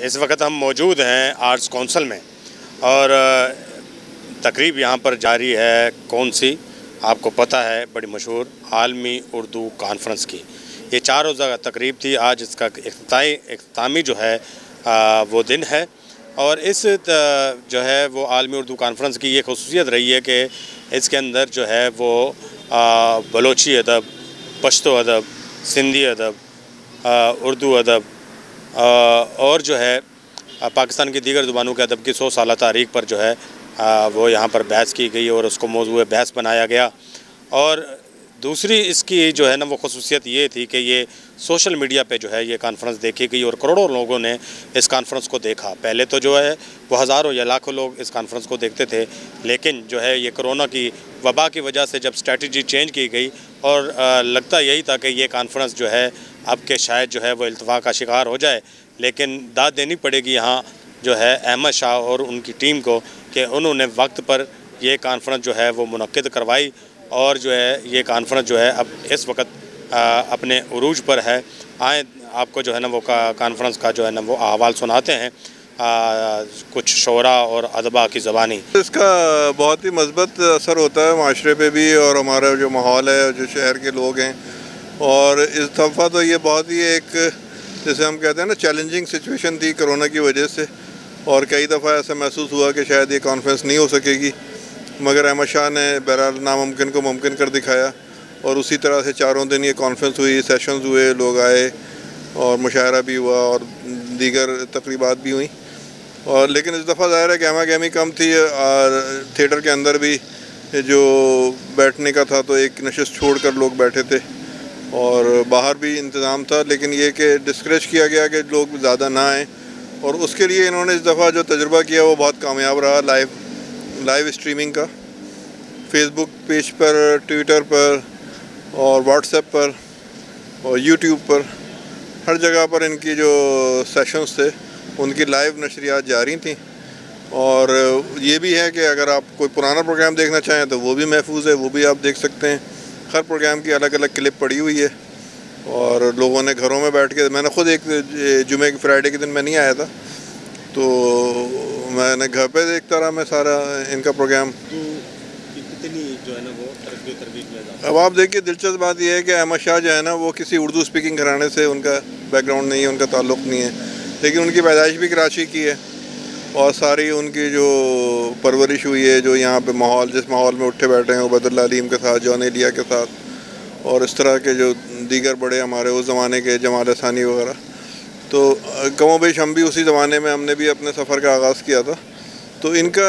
اس وقت ہم موجود ہیں آرٹس کونسل میں اور تقریب یہاں پر جاری ہے کون سی آپ کو پتہ ہے بڑی مشہور عالمی اردو کانفرنس کی. یہ 4 روزہ تقریب تھی. آج اس کا اختتامی جو ہے وہ دن ہے اور اس جو ہے وہ عالمی اردو کانفرنس کی یہ خصوصیت رہی ہے کہ اس کے اندر جو ہے وہ بلوچی ادب، پشتو ادب، سندھی ادب، اردو ادب اور جو ہے پاکستان کی دیگر زبانوں کے ادب کی 100 سالہ تاریخ پر جو ہے وہ یہاں پر بحث کی گئی اور اس کو موضوع بحث بنایا گیا. اور دوسری اس کی جو ہے نا وہ خصوصیت یہ تھی کہ یہ سوشل میڈیا پہ جو ہے یہ کانفرنس دیکھی گئی اور کروڑوں لوگوں نے اس کانفرنس کو دیکھا. پہلے تو جو ہے وہ ہزاروں یا لاکھوں لوگ اس کانفرنس کو دیکھتے تھے، لیکن جو ہے یہ کرونا کی وبا کی وجہ سے جب اسٹریٹجی چینج کی گئی اور لگتا یہی تھا کہ یہ کانفرنس جو ہے اب کہ شاید جو ہے وہ التوا کا شکار ہو جائے، لیکن داد دینی پڑے گی یہاں جو ہے احمد شاہ اور ان کی ٹیم کو کہ انہوں نے وقت پر یہ کانفرنس جو ہے وہ منعقد کروائی اور جو ہے یہ کانفرنس جو ہے اب اس وقت اپنے عروج پر ہے. آئیں آپ کو جو ہے نا وہ کانفرنس کا جو ہے نا وہ احوال سناتے ہیں کچھ شعراء اور ادبا کی زبانی. اس کا بہت ہی مثبت اثر ہوتا ہے معاشرے پہ بھی اور ہمارا جو ماحول ہے جو شہر کے لوگ ہیں. اور اس دفعہ تو یہ بہت ہی ایک جیسے ہم کہتے ہیں نا چیلنجنگ سچویشن تھی کرونا کی وجہ سے، اور کئی دفعہ ایسا محسوس ہوا کہ شاید یہ کانفرنس نہیں ہو سکے گی، مگر احمد شاہ نے بہرحال ناممکن کو ممکن کر دکھایا اور اسی طرح سے 4 دن یہ کانفرنس ہوئی، سیشنز ہوئے، لوگ آئے اور مشاعرہ بھی ہوا اور دیگر تقریبات بھی ہوئیں. اور لیکن اس دفعہ ظاہر ہے کہ گہما گہمی کم تھی اور تھیٹر کے اندر بھی جو بیٹھنے کا تھا تو ایک نشست چھوڑ کر لوگ بیٹھے تھے اور باہر بھی انتظام تھا، لیکن یہ کہ ڈسکریج کیا گیا کہ لوگ زیادہ نہ آئیں. اور اس کے لیے انہوں نے اس دفعہ جو تجربہ کیا وہ بہت کامیاب رہا. لائیو اسٹریمنگ کا فیس بک پیج پر، ٹویٹر پر اور واٹس ایپ پر اور یوٹیوب پر، ہر جگہ پر ان کی جو سیشنز تھے ان کی لائیو نشریات جاری تھیں. اور یہ بھی ہے کہ اگر آپ کوئی پرانا پروگرام دیکھنا چاہیں تو وہ بھی محفوظ ہے، وہ بھی آپ دیکھ سکتے ہیں. ہر پروگرام کی الگ الگ کلپ پڑی ہوئی ہے اور لوگوں نے گھروں میں بیٹھ کے، میں نے خود ایک جمعے کی فرائیڈے کے دن میں نہیں آیا تھا تو میں نے گھر پہ دیکھتا رہا میں سارا ان کا پروگرام. کتنی جو ہے نا وہ ترغیب میں اب آپ دیکھیے دلچسپ بات یہ ہے کہ احمد شاہ جو ہے نا وہ کسی اردو اسپیکنگ گھرانے سے ان کا بیک گراؤنڈ نہیں ہے، ان کا تعلق نہیں ہے، لیکن ان کی پیدائش بھی کراچی کی ہے اور ساری ان کی جو پرورش ہوئی ہے، جو یہاں پہ ماحول، جس ماحول میں اٹھے بیٹھے ہیں عبید اللہ علیم کے ساتھ، جون ایلیا کے ساتھ اور اس طرح کے جو دیگر بڑے ہمارے اس زمانے کے جمال ثانی وغیرہ، تو کم و بیش ہم بھی اسی زمانے میں ہم نے بھی اپنے سفر کا آغاز کیا تھا. تو ان کا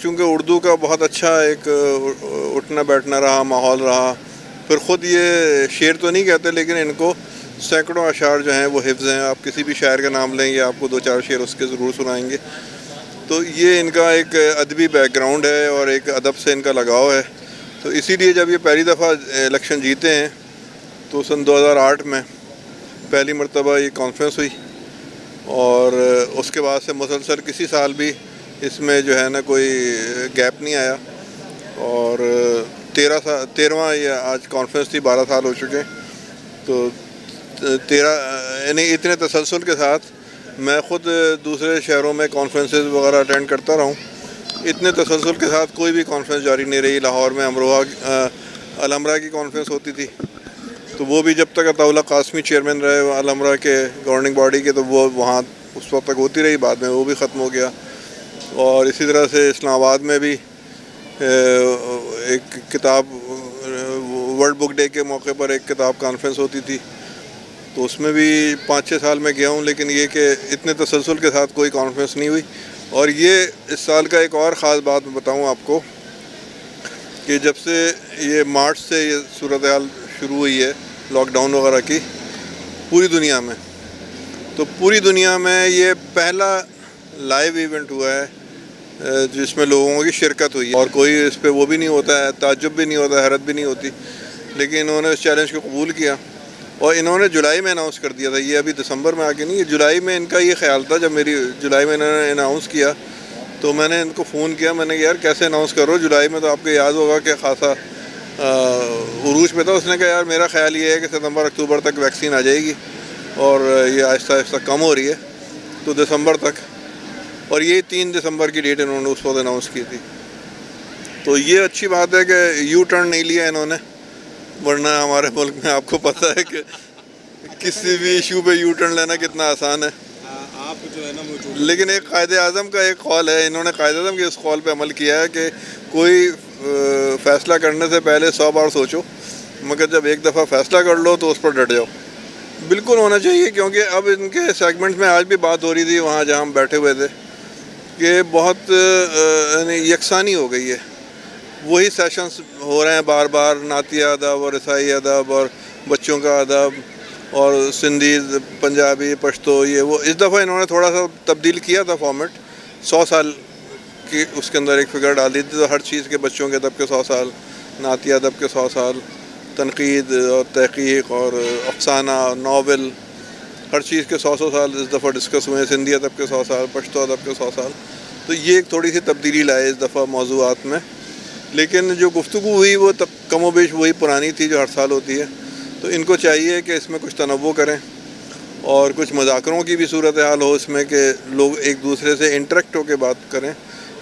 چونکہ اردو کا بہت اچھا ایک اٹھنا بیٹھنا رہا، ماحول رہا. پھر خود یہ شعر تو نہیں کہتے لیکن ان کو سینکڑوں اشعار جو ہیں وہ حفظ ہیں. آپ کسی بھی شاعر کا نام لیں گے آپ کو 2-4 شعر اس کے ضرور سنائیں گے. تو یہ ان کا ایک ادبی بیک گراؤنڈ ہے اور ایک ادب سے ان کا لگاؤ ہے. تو اسی لیے جب یہ پہلی دفعہ الیکشن جیتے ہیں تو سن 2008 میں پہلی مرتبہ یہ کانفرنس ہوئی اور اس کے بعد سے مسلسل کسی سال بھی اس میں جو ہے نا کوئی گیپ نہیں آیا. اور 13واں یہ آج کانفرنس تھی، 12 سال ہو چکے. تو 13 یعنی اتنے تسلسل کے ساتھ میں خود دوسرے شہروں میں کانفرنسز وغیرہ اٹینڈ کرتا رہا ہوں، اتنے تسلسل کے ساتھ کوئی بھی کانفرنس جاری نہیں رہی. لاہور میں الامرا کی کانفرنس ہوتی تھی تو وہ بھی جب تک عطا اللہ قاسمی چیئرمین رہے الامرا کے گورننگ باڈی کے تو وہ وہاں اس وقت تک ہوتی رہی، بعد میں وہ بھی ختم ہو گیا. اور اسی طرح سے اسلام آباد میں بھی ایک کتاب ورلڈ بک ڈے کے موقع پر ایک کتاب کانفرنس ہوتی تھی تو اس میں بھی 5-6 سال میں گیا ہوں، لیکن یہ کہ اتنے تسلسل کے ساتھ کوئی کانفرنس نہیں ہوئی. اور یہ اس سال کا ایک اور خاص بات میں بتاؤں آپ کو کہ جب سے یہ مارچ سے یہ صورتحال شروع ہوئی ہے لاک ڈاؤن وغیرہ کی پوری دنیا میں، تو پوری دنیا میں یہ پہلا لائیو ایونٹ ہوا ہے جس میں لوگوں کی شرکت ہوئی ہے. اور کوئی اس پہ وہ بھی نہیں ہوتا ہے، تعجب بھی نہیں ہوتا ہے، حیرت بھی نہیں ہوتی، لیکن انہوں نے اس چیلنج کو قبول کیا اور انہوں نے جولائی میں اناؤنس کر دیا تھا. یہ ابھی دسمبر میں آ کے نہیں، یہ جولائی میں ان کا یہ خیال تھا. جب جولائی میں انہوں نے اناؤنس کیا تو میں نے ان کو فون کیا، میں نے کہا یار کیسے اناؤنس کرو جولائی میں، تو آپ کو یاد ہوگا کہ خاصا عروج پہ تھا. اس نے کہا یار میرا خیال یہ ہے کہ ستمبر اکتوبر تک ویکسین آ جائے گی اور یہ آہستہ آہستہ کم ہو رہی ہے تو دسمبر تک، اور یہ 3 دسمبر کی ڈیٹ انہوں نے اس وقت اناؤنس کی تھی. تو یہ اچھی بات ہے کہ یو ٹرن نہیں لیا انہوں نے، ورنہ ہمارے ملک میں آپ کو پتہ ہے کہ کسی بھی ایشو پہ یو ٹرن لینا کتنا آسان ہے. آپ جو ہے نا لیکن ایک قائد اعظم کا ایک قول ہے، انہوں نے قائد اعظم کے اس قول پہ عمل کیا ہے کہ کوئی فیصلہ کرنے سے پہلے 100 بار سوچو، مگر جب ایک دفعہ فیصلہ کر لو تو اس پر ڈٹ جاؤ. بالکل ہونا چاہیے، کیونکہ اب ان کے سیگمنٹ میں آج بھی بات ہو رہی تھی وہاں جہاں ہم بیٹھے ہوئے تھے کہ بہت یکسانی ہو گئی ہے. وہی سیشنز ہو رہے ہیں بار بار، نعتیہ ادب اور عیسائی ادب اور بچوں کا ادب اور سندھی، پنجابی، پشتو، یہ وہ. اس دفعہ انہوں نے تھوڑا سا تبدیل کیا تھا فارمیٹ، 100 سال کی اس کے اندر ایک فگر ڈال دی تھی. تو ہر چیز کے، بچوں کے ادب کے 100 سال، نعتیہ ادب کے 100 سال، تنقید اور تحقیق اور افسانہ، ناول، ہر چیز کے 100 سال اس دفعہ ڈسکس ہوئے ہیں. سندھی ادب کے 100 سال، پشتو ادب کے 100 سال. تو یہ ایک تھوڑی سی تبدیلی لائے اس دفعہ موضوعات میں. لیکن جو گفتگو ہوئی وہ کم و بیش وہی پرانی تھی جو ہر سال ہوتی ہے. تو ان کو چاہیے کہ اس میں کچھ تنوع کریں اور کچھ مذاکروں کی بھی صورتحال ہو اس میں، کہ لوگ ایک دوسرے سے انٹریکٹ ہو کے بات کریں،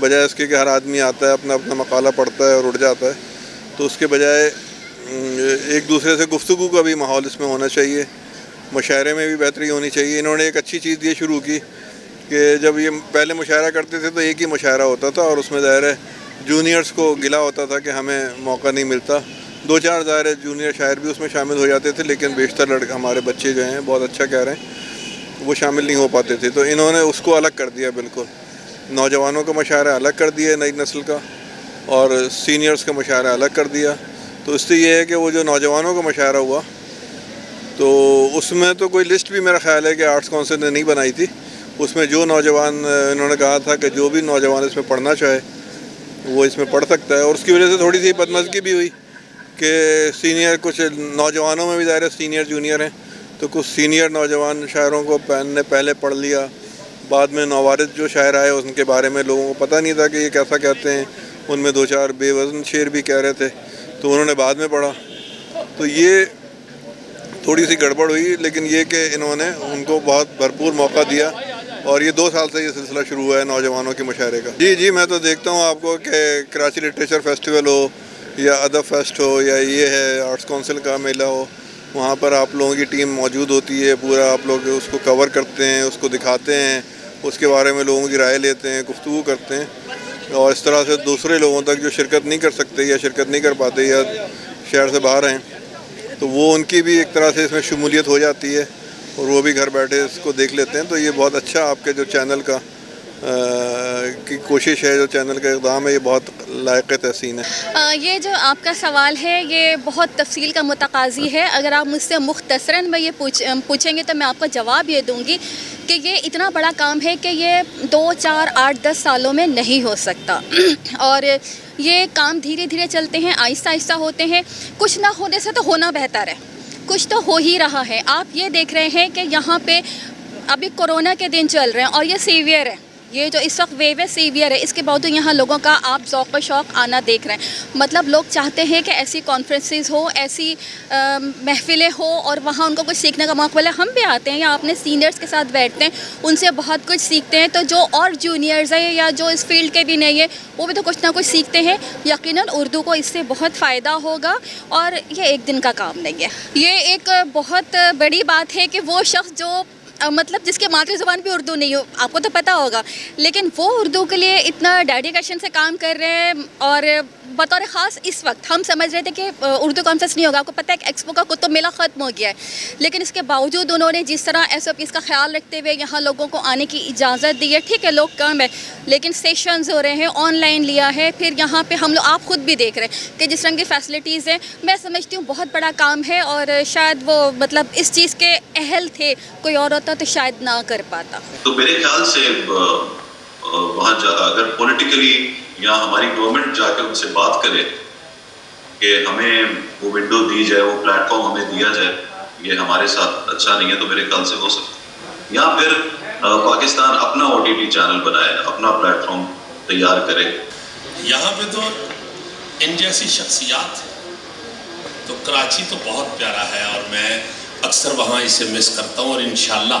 بجائے اس کے کہ ہر آدمی آتا ہے اپنا اپنا مقالہ پڑھتا ہے اور اڑ جاتا ہے. تو اس کے بجائے ایک دوسرے سے گفتگو کا بھی ماحول اس میں ہونا چاہیے. مشاعرے میں بھی بہتری ہونی چاہیے. انہوں نے ایک اچھی چیز یہ شروع کی کہ جب یہ پہلے مشاعرہ کرتے تھے تو ایک ہی مشاعرہ ہوتا تھا، اور اس میں ظاہر ہے جونیئرز کو گلہ ہوتا تھا کہ ہمیں موقع نہیں ملتا. 2-4 ظاہر جونیئر شاعر بھی اس میں شامل ہو جاتے تھے، لیکن بیشتر لڑکے ہمارے بچے جو ہیں بہت اچھا کہہ رہے ہیں، وہ شامل نہیں ہو پاتے تھے. تو انہوں نے اس کو الگ کر دیا، بالکل نوجوانوں کا مشاعرہ الگ کر دیا نئی نسل کا، اور سینئرز کا مشاعرہ الگ کر دیا. تو اس سے یہ ہے کہ وہ جو نوجوانوں کا مشاعرہ ہوا تو اس میں تو کوئی لسٹ بھی میرا خیال ہے کہ آرٹس کونسل نے نہیں بنائی تھی. اس میں جو نوجوان، انہوں نے کہا تھا کہ جو بھی نوجوان اس میں پڑھنا چاہے وہ اس میں پڑھ سکتا ہے. اور اس کی وجہ سے تھوڑی سی بدمزگی بھی ہوئی کہ سینئر، کچھ نوجوانوں میں بھی ظاہر سینئر جونیئر ہیں، تو کچھ سینئر نوجوان شاعروں کو نے پہلے پڑھ لیا. بعد میں نوارد جو شاعر آئے ان کے بارے میں لوگوں کو پتہ نہیں تھا کہ یہ کیسا کہتے ہیں. ان میں 2-4 بے وزن شعر بھی کہہ رہے تھے، تو انہوں نے بعد میں پڑھا. تو یہ تھوڑی سی گڑبڑ ہوئی. لیکن یہ کہ انہوں نے ان کو بہت بھرپور موقع دیا، اور یہ 2 سال سے یہ سلسلہ شروع ہوا ہے نوجوانوں کے مشاعرے کا. جی میں تو دیکھتا ہوں آپ کو کہ کراچی لٹریچر فیسٹیول ہو یا ادب فیسٹ ہو یا یہ ہے آرٹس کونسل کا میلہ ہو، وہاں پر آپ لوگوں کی ٹیم موجود ہوتی ہے. پورا آپ لوگ اس کو کور کرتے ہیں، اس کو دکھاتے ہیں، اس کے بارے میں لوگوں کی رائے لیتے ہیں، گفتگو کرتے ہیں. اور اس طرح سے دوسرے لوگوں تک جو شرکت نہیں کر سکتے یا شرکت نہیں کر پاتے یا شہر سے باہر ہیں، تو وہ ان کی بھی ایک طرح سے اس میں شمولیت ہو جاتی ہے، اور وہ بھی گھر بیٹھے اس کو دیکھ لیتے ہیں. تو یہ بہت اچھا آپ کے جو چینل کا کی کوشش ہے، جو چینل کا اقدام ہے، یہ بہت لائق تحسین ہے. یہ جو آپ کا سوال ہے یہ بہت تفصیل کا متقاضی ہے. اگر آپ مجھ سے مختصراً میں یہ پوچھیں گے تو میں آپ کو جواب یہ دوں گی کہ یہ اتنا بڑا کام ہے کہ یہ 2, 4, 8, 10 سالوں میں نہیں ہو سکتا. اور یہ کام دھیرے دھیرے چلتے ہیں، آہستہ آہستہ ہوتے ہیں. کچھ نہ ہونے سے تو ہونا بہتر ہے، کچھ تو ہو ہی رہا ہے. آپ یہ دیکھ رہے ہیں کہ یہاں پہ ابھی کورونا کے دن چل رہے ہیں اور یہ سیویئر ہے، یہ جو اس وقت ویو ہے سیویئر ہے. اس کے باوجود یہاں لوگوں کا آپ ذوق و شوق آنا دیکھ رہے ہیں. مطلب لوگ چاہتے ہیں کہ ایسی کانفرنسز ہو، ایسی محفلیں ہو اور وہاں ان کو کچھ سیکھنے کا موقع ملے. ہم بھی آتے ہیں یا اپنے سینئرز کے ساتھ بیٹھتے ہیں، ان سے بہت کچھ سیکھتے ہیں. تو جو اور جونیئرز ہیں یا جو اس فیلڈ کے بھی نہیں ہیں وہ بھی تو کچھ نہ کچھ سیکھتے ہیں. یقیناً اردو کو اس سے بہت فائدہ ہوگا، اور یہ ایک دن کا کام نہیں ہے. یہ ایک بہت بڑی بات ہے کہ وہ شخص جو مطلب جس کی مادری زبان بھی اردو نہیں ہو، آپ کو تو پتہ ہوگا، لیکن وہ اردو کے لیے اتنا ڈیڈیکیشن سے کام کر رہے ہیں. اور بطور خاص اس وقت ہم سمجھ رہے تھے کہ اردو کانفرنس نہیں ہوگا. آپ کو پتہ ہے کہ ایکسپو کا کتب میلہ ختم ہو گیا ہے، لیکن اس کے باوجود انہوں نے جس طرح SOPs کا خیال رکھتے ہوئے یہاں لوگوں کو آنے کی اجازت دی ہے. ٹھیک ہے لوگ کم ہے، لیکن سیشنز ہو رہے ہیں، آن لائن لیا ہے. پھر یہاں پہ ہم لوگ آپ خود بھی دیکھ رہے ہیں کہ جس طرح کی فیسلٹیز ہیں. میں سمجھتی ہوں بہت بڑا کام ہے، اور شاید وہ مطلب اس چیز کے اہل تھے، کوئی اور ہوتا تو شاید نہ کر پاتا. تو میرے خیال سے وہاں اگر پولیٹیکلی یا ہماری گورنمنٹ جا کے ان سے بات کرے کہ ہمیں وہ ونڈو دی جائے، وہ پلیٹ فارم ہمیں دیا جائے، یہ ہمارے ساتھ اچھا نہیں ہے، تو میرے خیال سے ہو سکتا ہے. یا پھر پاکستان اپنا OTT چینل بنائے، اپنا پلیٹ فارم تیار کرے. یہاں پہ تو ان جیسی شخصیات تو کراچی تو بہت پیارا ہے، اور میں اکثر وہاں اسے مس کرتا ہوں. اور انشاءاللہ